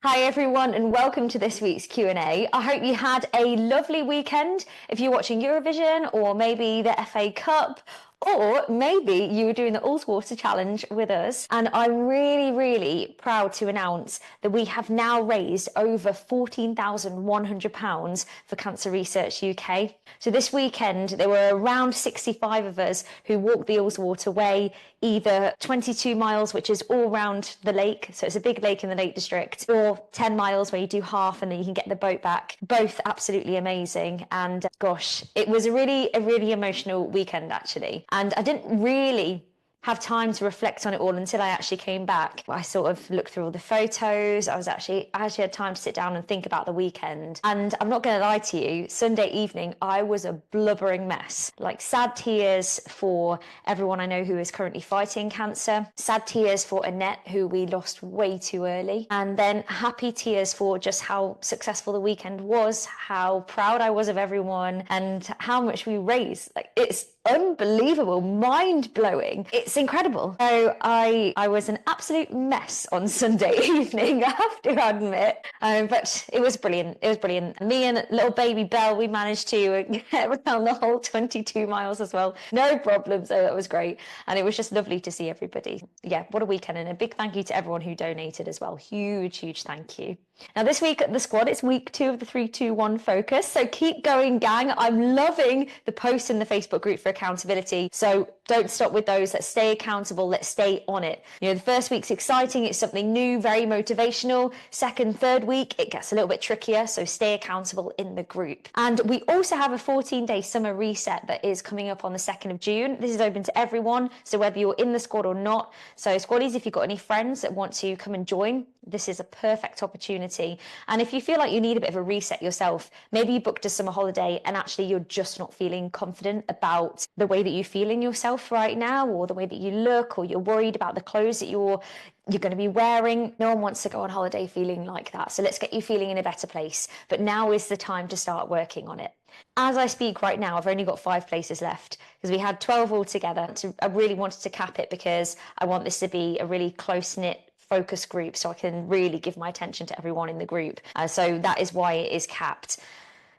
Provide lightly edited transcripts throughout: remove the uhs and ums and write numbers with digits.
Hi everyone and welcome to this week's Q&A. I hope you had a lovely weekend if you're watching Eurovision or maybe the FA Cup, or maybe you were doing the Allswater Challenge with us. And I'm really proud to announce that we have now raised over £14,100 for Cancer Research UK. So this weekend there were around 65 of us who walked the Allswater Way, either 22 miles, which is all round the lake, so it's a big lake in the Lake District, or 10 miles where you do half and then you can get the boat back. Both absolutely amazing. And gosh, it was a really emotional weekend actually. And I didn't really have time to reflect on it all until I actually came back. I sort of looked through all the photos. I actually had time to sit down and think about the weekend. And I'm not going to lie to you, Sunday evening, I was a blubbering mess. Like sad tears for everyone I know who is currently fighting cancer. Sad tears for Annette, who we lost way too early. And then happy tears for just how successful the weekend was, how proud I was of everyone, and how much we raised. Like, it's unbelievable, mind-blowing. It's incredible. So I was an absolute mess on Sunday evening, I have to admit, but it was brilliant. It was brilliant. Me and little baby Belle, we managed to get around the whole 22 miles as well, no problem. So that was great, and it was just lovely to see everybody. Yeah, what a weekend, and a big thank you to everyone who donated as well. Huge thank you. Now this week at the squad, it's week 2 of the 3-2-1 focus. So keep going, gang. I'm loving the posts in the Facebook group for accountability. So don't stop with those. Let's stay accountable. Let's stay on it. You know, the first week's exciting. It's something new, very motivational. Second, third week, it gets a little bit trickier. So stay accountable in the group. And we also have a 14-day summer reset that is coming up on the 2nd of June. This is open to everyone. So whether you're in the squad or not. So squaddies, if you've got any friends that want to come and join, this is a perfect opportunity. And if you feel like you need a bit of a reset yourself, maybe you booked a summer holiday and actually you're just not feeling confident about the way that you feel in yourself right now, or the way that you look, or you're worried about the clothes that you're going to be wearing. No one wants to go on holiday feeling like that. So let's get you feeling in a better place. But now is the time to start working on it. As I speak right now, I've only got 5 places left because we had 12 altogether. I really wanted to cap it because I want this to be a really close-knit focus group, so I can really give my attention to everyone in the group. So that is why it is capped.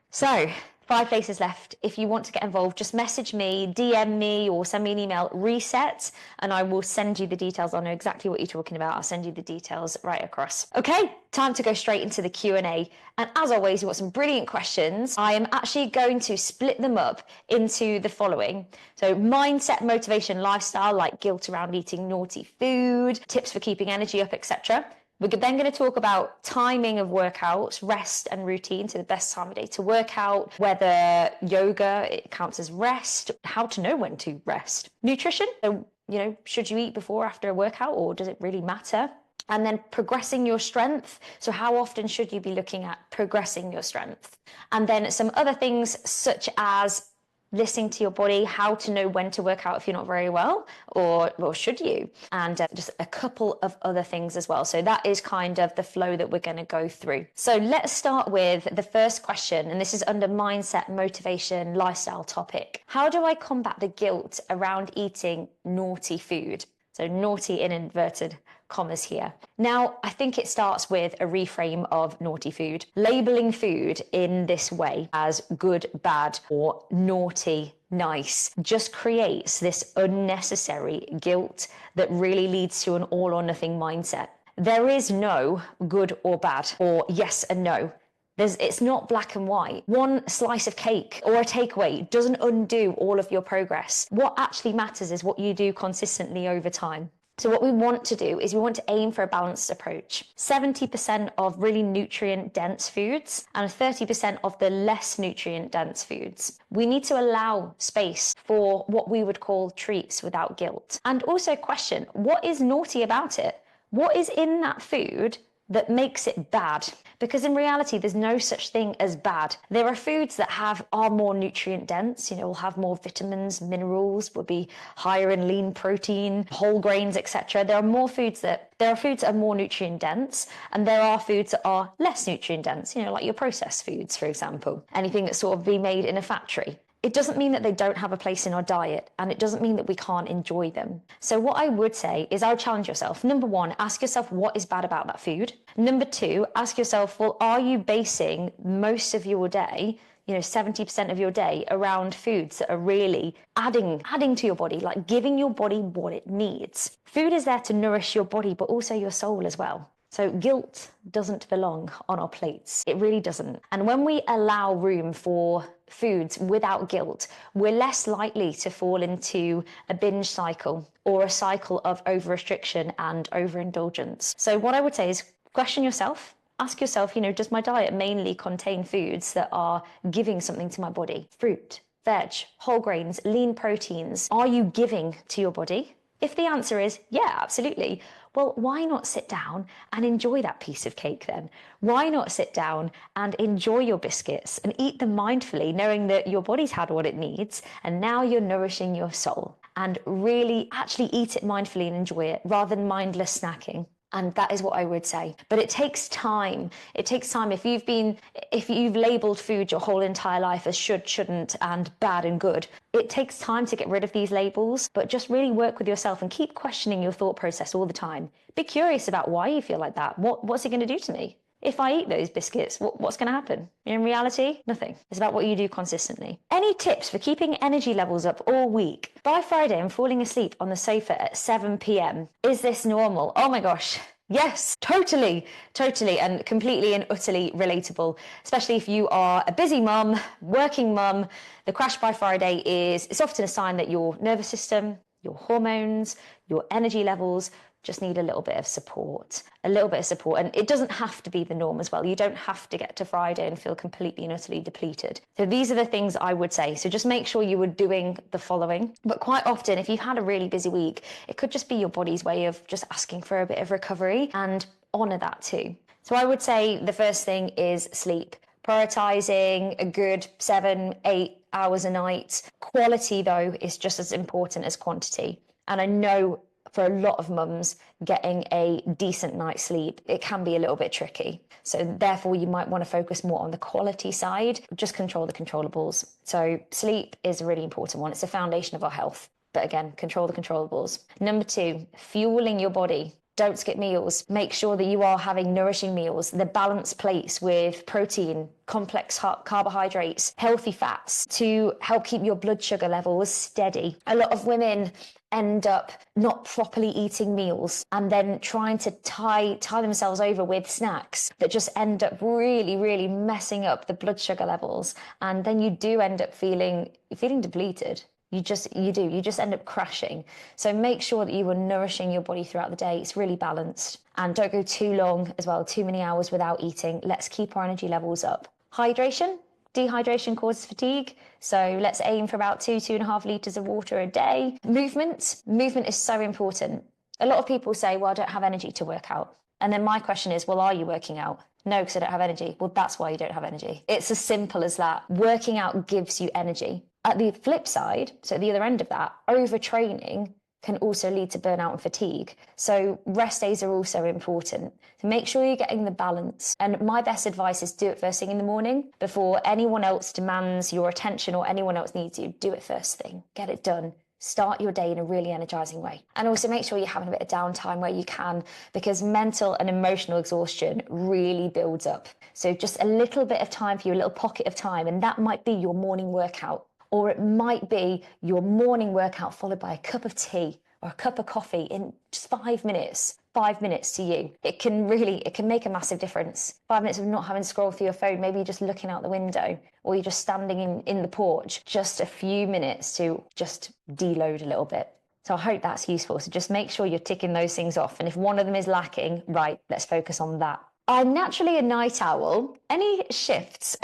So 5 places left. If you want to get involved, just message me, DM me, or send me an email, reset, and I will send you the details. I know exactly what you're talking about. I'll send you the details right across. Okay, time to go straight into the Q&A. And as always, you've got some brilliant questions. I am actually going to split them up into the following. So mindset, motivation, lifestyle, like guilt around eating naughty food, tips for keeping energy up, etc. We're then going to talk about timing of workouts, rest and routine, so the best time of day to work out, whether yoga it counts as rest, how to know when to rest. Nutrition, so, you know, should you eat before or after a workout, or does it really matter? And then progressing your strength. So how often should you be looking at progressing your strength? And then some other things such as listening to your body, how to know when to work out if you're not very well, or should you? And just a couple of other things as well. So that is kind of the flow that we're going to go through. So let's start with the first question, and this is under mindset, motivation, lifestyle topic. How do I combat the guilt around eating naughty food? So naughty in inverted commas here. Now, I think it starts with a reframe of naughty food. Labeling food in this way as good, bad, or naughty, nice just creates this unnecessary guilt that really leads to an all or nothing mindset. There is no good or bad, or yes and no. It's not black and white. One slice of cake or a takeaway doesn't undo all of your progress. What actually matters is what you do consistently over time. So what we want to do is we want to aim for a balanced approach. 70% of really nutrient-dense foods and 30% of the less nutrient-dense foods. We need to allow space for what we would call treats without guilt. And also question, what is naughty about it? What is in that food that makes it bad? Because in reality, there's no such thing as bad. There are foods that are more nutrient dense, will have more vitamins, minerals, will be higher in lean protein, whole grains, etc. There are foods that are more nutrient dense, and there are foods that are less nutrient dense, like your processed foods, for example. Anything that's sort of been made in a factory. it doesn't mean that they don't have a place in our diet, and it doesn't mean that we can't enjoy them. So what I would say is, I would challenge yourself. Number one, ask yourself what is bad about that food. Number two, ask yourself, well, are you basing most of your day, 70% of your day, around foods that are really adding to your body, like giving your body what it needs? Food is there to nourish your body, but also your soul as well. So guilt doesn't belong on our plates. It really doesn't. And when we allow room for foods without guilt, we're less likely to fall into a binge cycle or a cycle of over-restriction and overindulgence. So what I would say is, question yourself. Ask yourself, does my diet mainly contain foods that are giving something to my body? Fruit, veg, whole grains, lean proteins. Are you giving to your body? If the answer is, yeah, absolutely, well, why not sit down and enjoy that piece of cake then? Why not sit down and enjoy your biscuits and eat them mindfully, knowing that your body's had what it needs and now you're nourishing your soul? And really actually eat it mindfully and enjoy it, rather than mindless snacking. And that is what I would say. But it takes time. It takes time. If you've labeled food your whole entire life as should, shouldn't, and bad and good, it takes time to get rid of these labels, but just really work with yourself and keep questioning your thought process all the time. Be curious about why you feel like that. What's it going to do to me? If I eat those biscuits, what's going to happen? In reality, nothing. It's about what you do consistently. Any tips for keeping energy levels up all week? By Friday, I'm falling asleep on the sofa at 7 p.m. Is this normal? Oh my gosh. Yes, totally, and completely and utterly relatable, especially if you are a busy mum, working mum. The crash by Friday it's often a sign that your nervous system, your hormones, your energy levels just need a little bit of support. And it doesn't have to be the norm as well. You don't have to get to Friday and feel completely and utterly depleted. So these are the things I would say. So just make sure you were doing the following. But quite often, if you've had a really busy week, it could just be your body's way of just asking for a bit of recovery, and honor that too. So I would say the first thing is sleep. Prioritizing a good 7-8 hours a night. Quality, though, is just as important as quantity. And I know for a lot of mums, getting a decent night's sleep, it can be a little bit tricky. So therefore, you might want to focus more on the quality side. Just control the controllables. So sleep is a really important one. It's the foundation of our health. But again, control the controllables. Number 2, fueling your body. Don't skip meals. Make sure that you are having nourishing meals, the balanced plates with protein, complex carbohydrates, healthy fats to help keep your blood sugar levels steady. A lot of women end up not properly eating meals and then trying to tie themselves over with snacks that just end up really, really messing up the blood sugar levels. And then you do end up feeling depleted. You just end up crashing. So make sure that you are nourishing your body throughout the day. It's really balanced. And don't go too long as well, too many hours without eating. Let's keep our energy levels up. Hydration. Dehydration causes fatigue. So let's aim for about 2.5 litres of water a day. Movement is so important. A lot of people say, well, I don't have energy to work out. And then my question is, well, are you working out? No, because I don't have energy. Well, that's why you don't have energy. It's as simple as that. Working out gives you energy. At the flip side, so at the other end of that, overtraining can also lead to burnout and fatigue. So rest days are also important. So make sure you're getting the balance. And my best advice is do it first thing in the morning before anyone else demands your attention or anyone else needs you. Do it first thing. Get it done. Start your day in a really energizing way. And also make sure you're having a bit of downtime where you can, because mental and emotional exhaustion really builds up. So just a little bit of time for you, a little pocket of time, and that might be your morning workout. Or it might be your morning workout followed by a cup of tea or a cup of coffee in just 5 minutes. 5 minutes to you. It can make a massive difference. 5 minutes of not having to scroll through your phone, maybe you're just looking out the window or you're just standing in the porch. Just a few minutes to just deload a little bit. So I hope that's useful. So just make sure you're ticking those things off. And if one of them is lacking, right, let's focus on that. I'm naturally a night owl. Any tips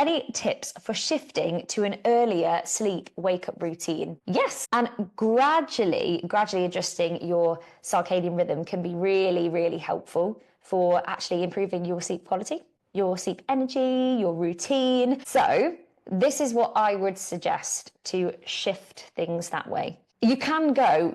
for shifting to an earlier sleep wake-up routine? Yes, and gradually adjusting your circadian rhythm can be really, really helpful for actually improving your sleep quality, your sleep energy, your routine. So this is what I would suggest to shift things that way. You can go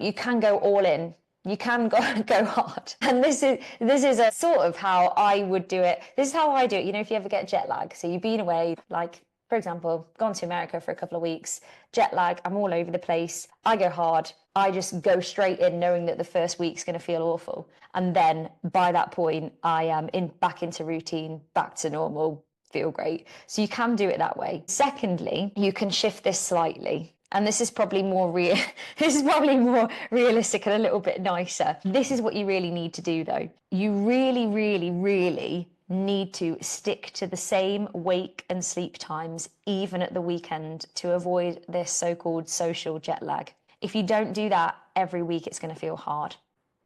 all in. You can go hard. And this is a sort of how I would do it. This is how I do it. You know, if you ever get jet lag, so you've been away like for example, gone to America for a couple of weeks, jet lag, I'm all over the place. I go hard. I just go straight in knowing that the first week's going to feel awful. And then by that point, I am back into routine, back to normal, feel great. So you can do it that way. Secondly, you can shift this slightly. And this is probably more this is probably more realistic and a little bit nicer. This is what you really need to do though. You really, really, really need to stick to the same wake and sleep times, even at the weekend, to avoid this so-called social jet lag. If you don't do that every week, it's going to feel hard.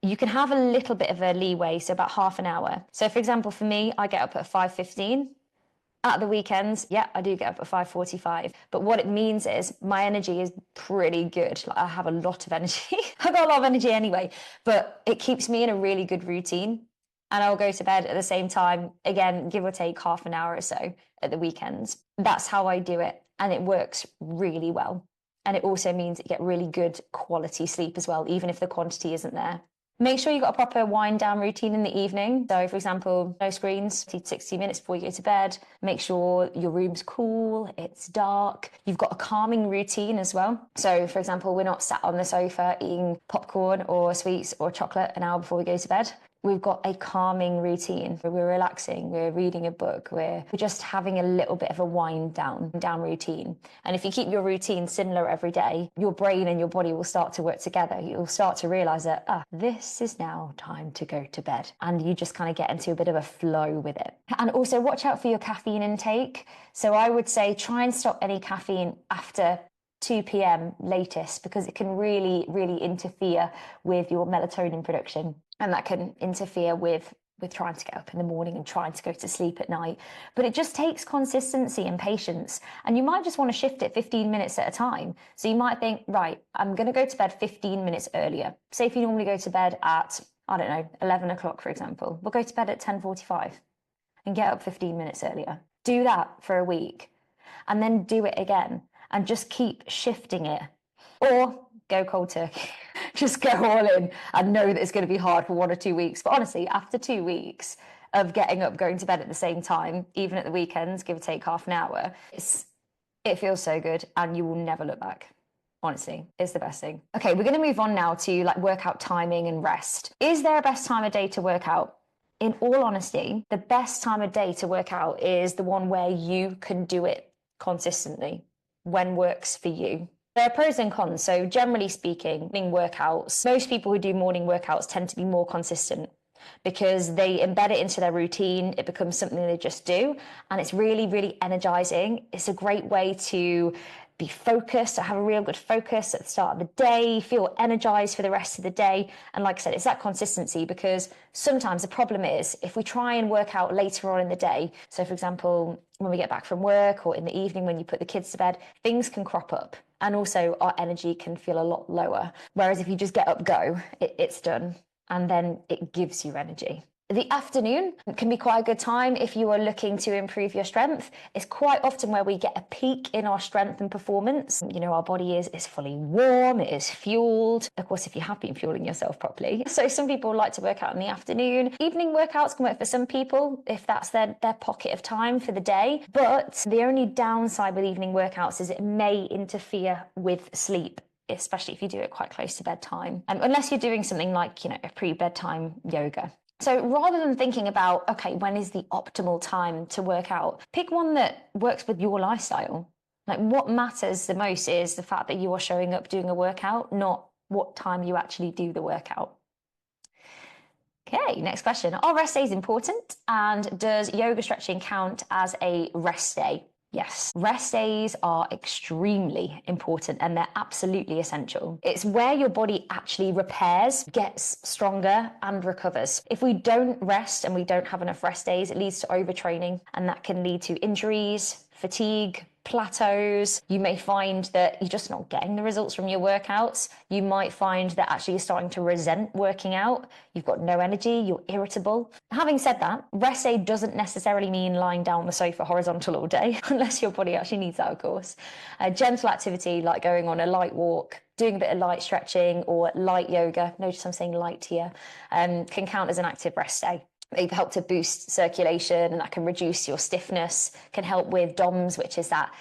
You can have a little bit of a leeway, so about half an hour. So for example, for me, I get up at 5:15. At the weekends, yeah, I do get up at 5:45. But what it means is my energy is pretty good. Like, I have a lot of energy. I've got a lot of energy anyway, but it keeps me in a really good routine. And I'll go to bed at the same time, again, give or take half an hour or so at the weekends. That's how I do it. And it works really well. And it also means you get really good quality sleep as well, even if the quantity isn't there. Make sure you've got a proper wind down routine in the evening. So for example, no screens, 60 minutes before you go to bed. Make sure your room's cool, it's dark. You've got a calming routine as well. So for example, we're not sat on the sofa eating popcorn or sweets or chocolate an hour before we go to bed. We've got a calming routine. We're relaxing, we're reading a book, we're just having a little bit of a wind down routine. And if you keep your routine similar every day, your brain and your body will start to work together. You'll start to realize that, this is now time to go to bed. And you just kind of get into a bit of a flow with it. And also watch out for your caffeine intake. So I would say try and stop any caffeine after 2 p.m. latest, because it can really, really interfere with your melatonin production. And that can interfere with trying to get up in the morning and trying to go to sleep at night. But it just takes consistency and patience. And you might just want to shift it 15 minutes at a time. So you might think, right, I'm going to go to bed 15 minutes earlier. Say if you normally go to bed at, 11 o'clock, for example. We'll go to bed at 10:45 and get up 15 minutes earlier. Do that for a week and then do it again and just keep shifting it. Or go cold turkey. Just go all in and know that it's going to be hard for 1 or 2 weeks. But honestly, after 2 weeks of getting up, going to bed at the same time, even at the weekends, give or take half an hour, it feels so good and you will never look back. Honestly, it's the best thing. Okay, we're going to move on now to like workout timing and rest. Is there a best time of day to work out? In all honesty, the best time of day to work out is the one where you can do it consistently, when works for you. There are pros and cons. So generally speaking, morning workouts, most people who do morning workouts tend to be more consistent because they embed it into their routine. It becomes something they just do. And it's really, really energizing. It's a great way to be focused, to have a real good focus at the start of the day, feel energized for the rest of the day. And like I said, it's that consistency, because sometimes the problem is if we try and work out later on in the day, so for example, when we get back from work or in the evening when you put the kids to bed, things can crop up. And also our energy can feel a lot lower. Whereas if you just get up, go, it's done. And then it gives you energy. The afternoon can be quite a good time if you are looking to improve your strength. It's quite often where we get a peak in our strength and performance. You know, our body is fully warm, it is fueled. Of course, if you have been fueling yourself properly. So some people like to work out in the afternoon. Evening workouts can work for some people if that's their pocket of time for the day. But the only downside with evening workouts is it may interfere with sleep, especially if you do it quite close to bedtime. Unless you're doing something like, a pre-bedtime yoga. So rather than thinking about, okay, when is the optimal time to work out, pick one that works with your lifestyle. Like what matters the most is the fact that you are showing up doing a workout, not what time you actually do the workout. Okay, next question. Are rest days important? And does yoga stretching count as a rest day? Yes, rest days are extremely important and they're absolutely essential. It's where your body actually repairs, gets stronger and recovers. If we don't rest and we don't have enough rest days, it leads to overtraining, and that can lead to injuries, fatigue, plateaus. You may find that you're just not getting the results from your workouts. You might find that actually you're starting to resent working out. You've got no energy, you're irritable. Having said that, rest day doesn't necessarily mean lying down on the sofa horizontal all day, unless your body actually needs that, of course. Gentle activity like going on a light walk, doing a bit of light stretching or light yoga, notice I'm saying light here, can count as an active rest day. They help to boost circulation, and that can reduce your stiffness, can help with DOMS, which is that,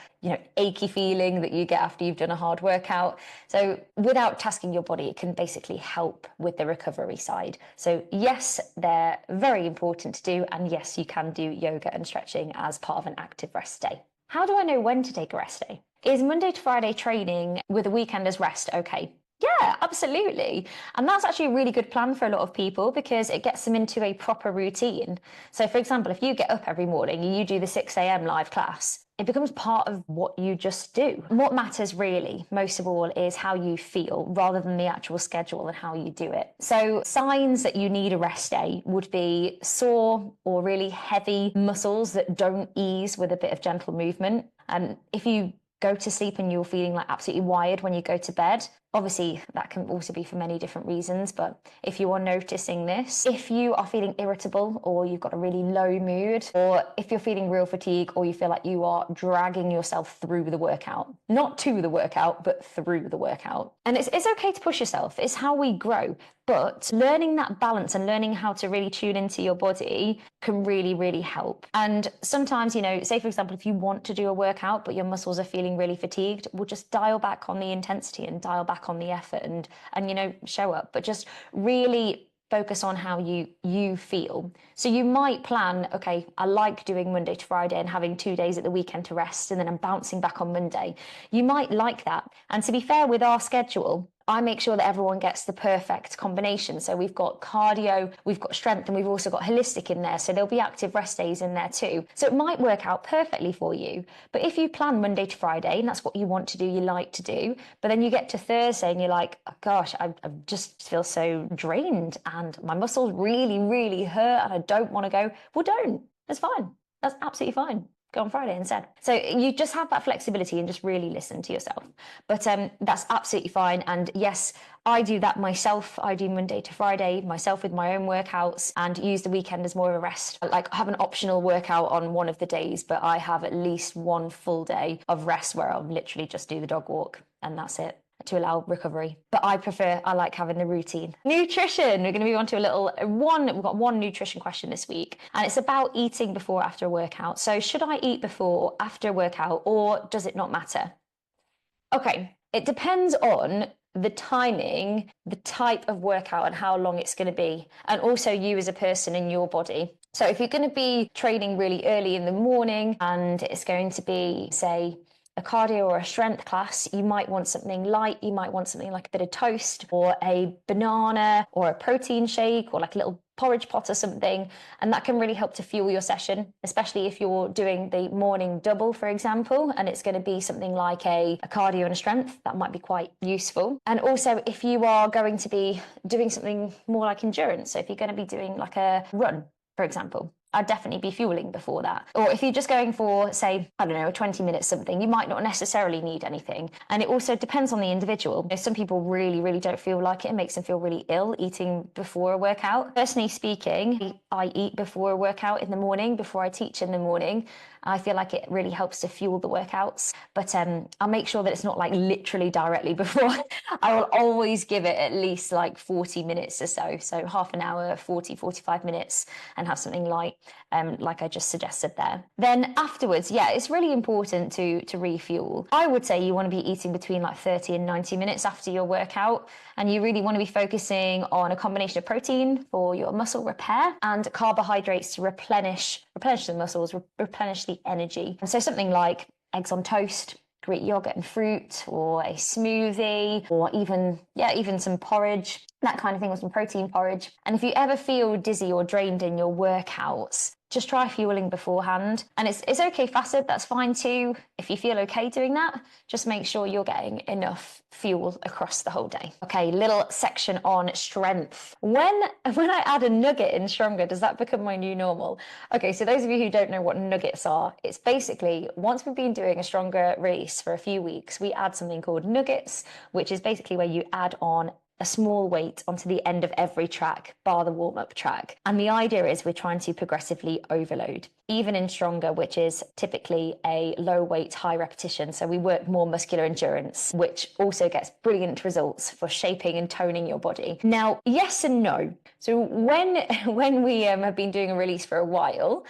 achy feeling that you get after you've done a hard workout. So without tasking your body, it can basically help with the recovery side. So yes, they're very important to do. And yes, you can do yoga and stretching as part of an active rest day. How do I know when to take a rest day? Is Monday to Friday training with a weekend as rest okay? Yeah, absolutely. And that's actually a really good plan for a lot of people because it gets them into a proper routine. So for example, if you get up every morning and you do the 6 a.m. live class, it becomes part of what you just do. What matters really, most of all, is how you feel rather than the actual schedule and how you do it. So signs that you need a rest day would be sore or really heavy muscles that don't ease with a bit of gentle movement. And if you go to sleep and you're feeling like absolutely wired when you go to bed, obviously that can also be for many different reasons, but if you are noticing this, if you are feeling irritable or you've got a really low mood, or if you're feeling real fatigue or you feel like you are dragging yourself through the workout, not to the workout, but through the workout. And it's okay to push yourself. It's how we grow. But learning that balance and learning how to really tune into your body can really, really help. And sometimes, say for example, if you want to do a workout, but your muscles are feeling really fatigued, we'll just dial back on the intensity and dial back on the effort and show up. But just really focus on how you feel. So you might plan, okay, I like doing Monday to Friday and having 2 days at the weekend to rest, and then I'm bouncing back on Monday. You might like that. And to be fair, with our schedule, I make sure that everyone gets the perfect combination. So we've got cardio, we've got strength, and we've also got holistic in there. So there'll be active rest days in there too. So it might work out perfectly for you. But if you plan Monday to Friday, and that's what you want to do, you like to do, but then you get to Thursday and you're like, oh gosh, I just feel so drained and my muscles really, really hurt and I don't want to go. Well, don't. That's fine. That's absolutely fine. Go on Friday instead. So you just have that flexibility and just really listen to yourself. But that's absolutely fine. And yes, I do that myself. I do Monday to Friday myself with my own workouts and use the weekend as more of a rest. Like I have an optional workout on one of the days, but I have at least one full day of rest where I'll literally just do the dog walk and that's it, to allow recovery. But I like having the routine. Nutrition, we're going to move on to we've got one nutrition question this week, and it's about eating before or after a workout. So should I eat before or after a workout, or does it not matter? Okay, it depends on the timing, the type of workout and how long it's going to be, and also you as a person and your body. So if you're going to be training really early in the morning and it's going to be, say, a cardio or a strength class, you might want something light. You might want something like a bit of toast or a banana or a protein shake or like a little porridge pot or something. And that can really help to fuel your session, especially if you're doing the morning double, for example, and it's going to be something like a cardio and a strength. That might be quite useful. And also if you are going to be doing something more like endurance, so if you're going to be doing like a run, for example, I'd definitely be fueling before that. Or if you're just going for, say, I don't know, a 20 minutes something, you might not necessarily need anything. And it also depends on the individual. Some people really, really don't feel like it. It makes them feel really ill eating before a workout. Personally speaking, I eat before a workout in the morning, before I teach in the morning. I feel like it really helps to fuel the workouts, but I'll make sure that it's not like literally directly before. I will always give it at least like 40 minutes or so. So half an hour, 45 minutes, and have something light, like I just suggested there. Then afterwards, yeah, it's really important to refuel. I would say you want to be eating between like 30 and 90 minutes after your workout, and you really want to be focusing on a combination of protein for your muscle repair and carbohydrates to replenish the muscles, replenish the energy. And so something like eggs on toast, Greek yogurt and fruit, or a smoothie, or even some porridge, that kind of thing, or some protein porridge. And if you ever feel dizzy or drained in your workouts, just try fueling beforehand. And it's okay fasted, that's fine too. If you feel okay doing that, just make sure you're getting enough fuel across the whole day. Okay, little section on strength. When I add a nugget in stronger, does that become my new normal? Okay, so those of you who don't know what nuggets are, it's basically, once we've been doing a stronger release for a few weeks, we add something called nuggets, which is basically where you add on a small weight onto the end of every track, bar the warm-up track. And the idea is we're trying to progressively overload, even in stronger, which is typically a low weight, high repetition. So we work more muscular endurance, which also gets brilliant results for shaping and toning your body. Now, yes and no. So when we have been doing a release for a while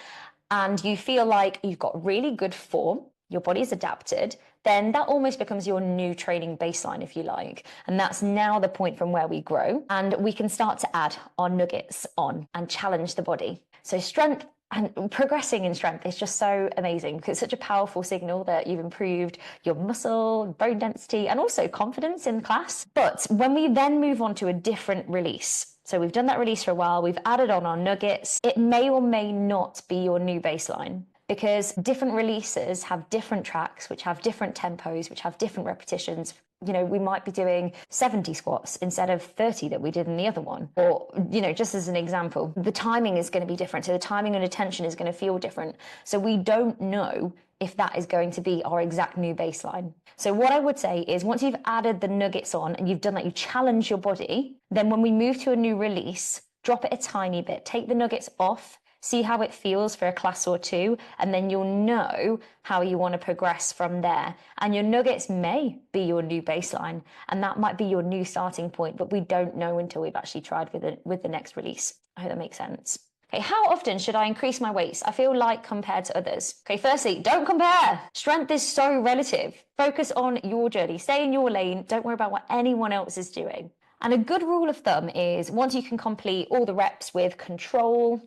and you feel like you've got really good form, your body's adapted, then that almost becomes your new training baseline, if you like. And that's now the point from where we grow and we can start to add our nuggets on and challenge the body. So strength and progressing in strength is just so amazing because it's such a powerful signal that you've improved your muscle, bone density, and also confidence in class. But when we then move on to a different release, so we've done that release for a while, we've added on our nuggets, it may or may not be your new baseline, because different releases have different tracks, which have different tempos, which have different repetitions. You know, we might be doing 70 squats instead of 30 that we did in the other one. Or, you know, just as an example, the timing is going to be different. So the timing and attention is going to feel different. So we don't know if that is going to be our exact new baseline. So what I would say is once you've added the nuggets on and you've done that, you challenge your body, then when we move to a new release, drop it a tiny bit, take the nuggets off, see how it feels for a class or two, and then you'll know how you want to progress from there. And your nuggets may be your new baseline, and that might be your new starting point, but we don't know until we've actually tried with the next release. I hope that makes sense. Okay, how often should I increase my weights? I feel like compared to others. Okay, firstly, don't compare. Strength is so relative. Focus on your journey. Stay in your lane. Don't worry about what anyone else is doing. And a good rule of thumb is once you can complete all the reps with control,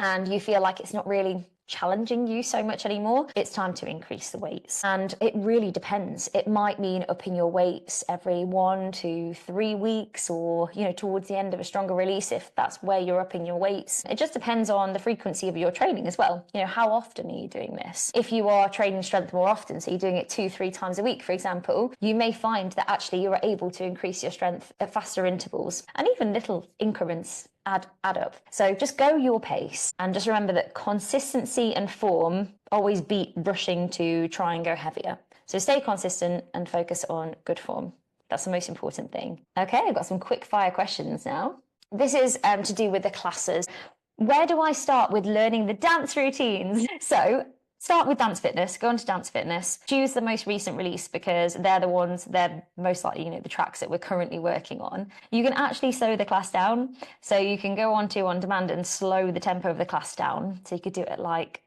and you feel like it's not really challenging you so much anymore, it's time to increase the weights. And it really depends. It might mean upping your weights every 1 to 3 weeks, or, you know, towards the end of a stronger release, if that's where you're upping your weights. It just depends on the frequency of your training as well. You know, how often are you doing this? If you are training strength more often, so you're doing it 2-3 times a week, for example, you may find that actually you're able to increase your strength at faster intervals and even little increments add up. So just go your pace, and just remember that consistency and form always beat rushing to try and go heavier. So stay consistent and focus on good form. That's the most important thing. Okay, I've got some quick fire questions now. This is to do with the classes. Where do I start with learning the dance routines? So start with dance fitness, go on to dance fitness, choose the most recent release because they're most likely, you know, the tracks that we're currently working on. You can actually slow the class down. So you can go on to on demand and slow the tempo of the class down. So you could do it at like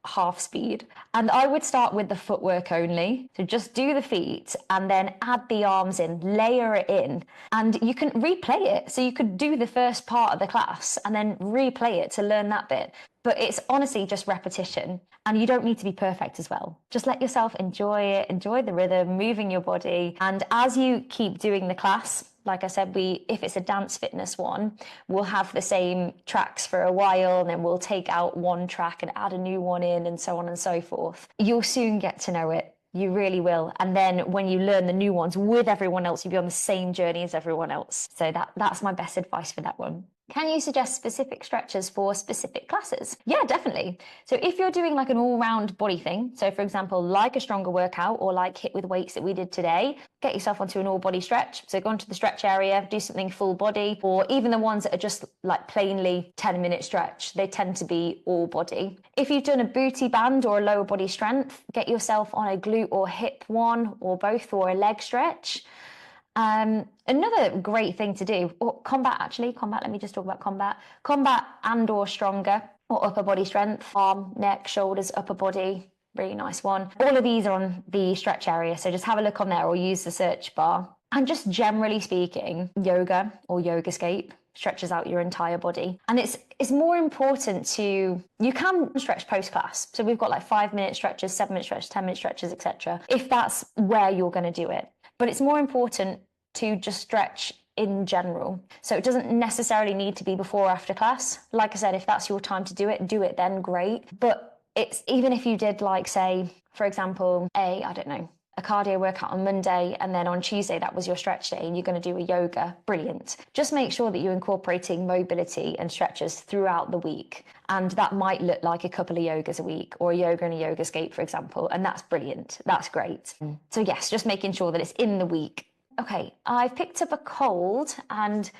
half speed. And I would start with the footwork only. So just do the feet and then add the arms in, layer it in, and you can replay it. So you could do the first part of the class and then replay it to learn that bit. But it's honestly just repetition, and you don't need to be perfect as well. Just let yourself enjoy it, enjoy the rhythm, moving your body. And as you keep doing the class, like I said, if it's a dance fitness one, we'll have the same tracks for a while, and then we'll take out one track and add a new one in, and so on and so forth. You'll soon get to know it. You really will. And then when you learn the new ones with everyone else, you'll be on the same journey as everyone else. So that's my best advice for that one. Can you suggest specific stretches for specific classes? Yeah, definitely. So if you're doing like an all-round body thing, so for example, like a stronger workout or like hit with weights that we did today, get yourself onto an all-body stretch. So go onto the stretch area, do something full body, or even the ones that are just like plainly 10-minute stretch, they tend to be all body. If you've done a booty band or a lower body strength, get yourself on a glute or hip one or both, or a leg stretch. Another great thing to do, or combat, let me just talk about combat and or stronger or upper body strength, arm, neck, shoulders, upper body, really nice one. All of these are on the stretch area, so just have a look on there or use the search bar. And just generally speaking, yoga or yogascape stretches out your entire body. And it's more important you can stretch post-class. So we've got like 5-minute stretches, 7-minute stretches, 10-minute stretches, etc. if that's where you're going to do it. But it's more important to just stretch in general. So it doesn't necessarily need to be before or after class. Like I said, if that's your time to do it then, great. But it's even if you did like, say, for example, a cardio workout on Monday, and then on Tuesday that was your stretch day and you're going to do a yoga, brilliant. Just make sure that you're incorporating mobility and stretches throughout the week. And that might look like a couple of yogas a week, or a yoga and a yogascape, for example. And that's brilliant. That's great. So yes, just making sure that it's in the week Okay, I've picked up a cold, and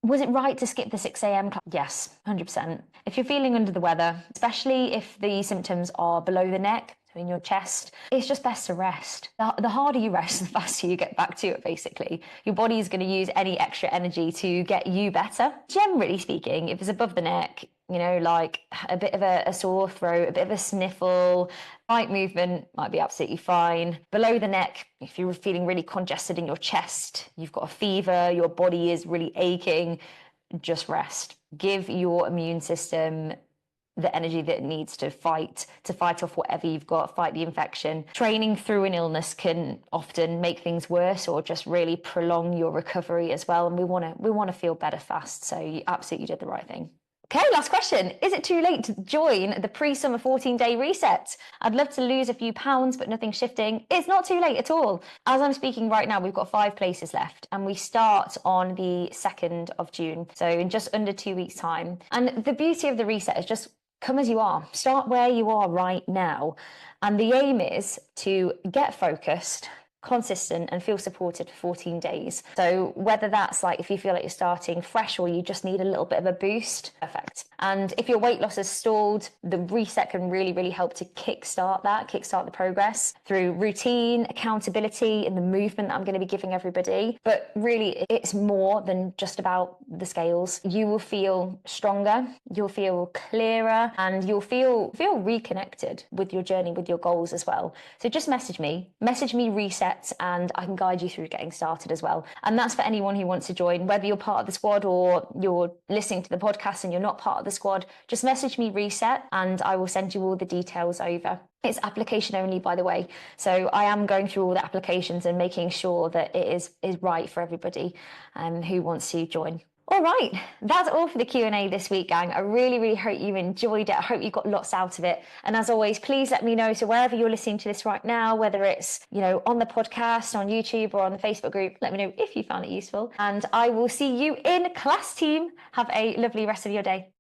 was it right to skip the 6 a.m. class? Yes, 100%. If you're feeling under the weather, especially if the symptoms are below the neck, so in your chest, it's just best to rest. The harder you rest, the faster you get back to it, basically. Your body is going to use any extra energy to get you better. Generally speaking, if it's above the neck, like a bit of a sore throat, a bit of a sniffle, light movement might be absolutely fine. Below the neck, if you're feeling really congested in your chest, you've got a fever, your body is really aching, just rest. Give your immune system the energy that it needs to fight off whatever you've got, fight the infection. Training through an illness can often make things worse or just really prolong your recovery as well. And we want to feel better fast. So you absolutely did the right thing. Okay, last question. Is it too late to join the pre-summer 14-day reset? I'd love to lose a few pounds, but nothing's shifting. It's not too late at all. As I'm speaking right now, we've got 5 places left, and we start on the 2nd of June. So in just under 2 weeks' time. And the beauty of the reset is just come as you are. Start where you are right now. And the aim is to get focused, consistent, and feel supported for 14 days. So whether that's like if you feel like you're starting fresh or you just need a little bit of a boost, perfect. And if your weight loss has stalled, the reset can really, really help to kickstart the progress through routine, accountability, and the movement that I'm going to be giving everybody. But really, it's more than just about the scales. You will feel stronger, you'll feel clearer, and you'll feel reconnected with your journey, with your goals as well. So just message me reset, and I can guide you through getting started as well. And that's for anyone who wants to join, whether you're part of the squad or you're listening to the podcast and you're not part of the squad. Just message me reset and I will send you all the details over. It's application only, by the way. So I am going through all the applications and making sure that it is right for everybody who wants to join. All right, that's all for the Q&A this week, gang. I really, really hope you enjoyed it. I hope you got lots out of it. And as always, please let me know. So wherever you're listening to this right now, whether it's, on the podcast, on YouTube, or on the Facebook group, let me know if you found it useful. And I will see you in class, team. Have a lovely rest of your day.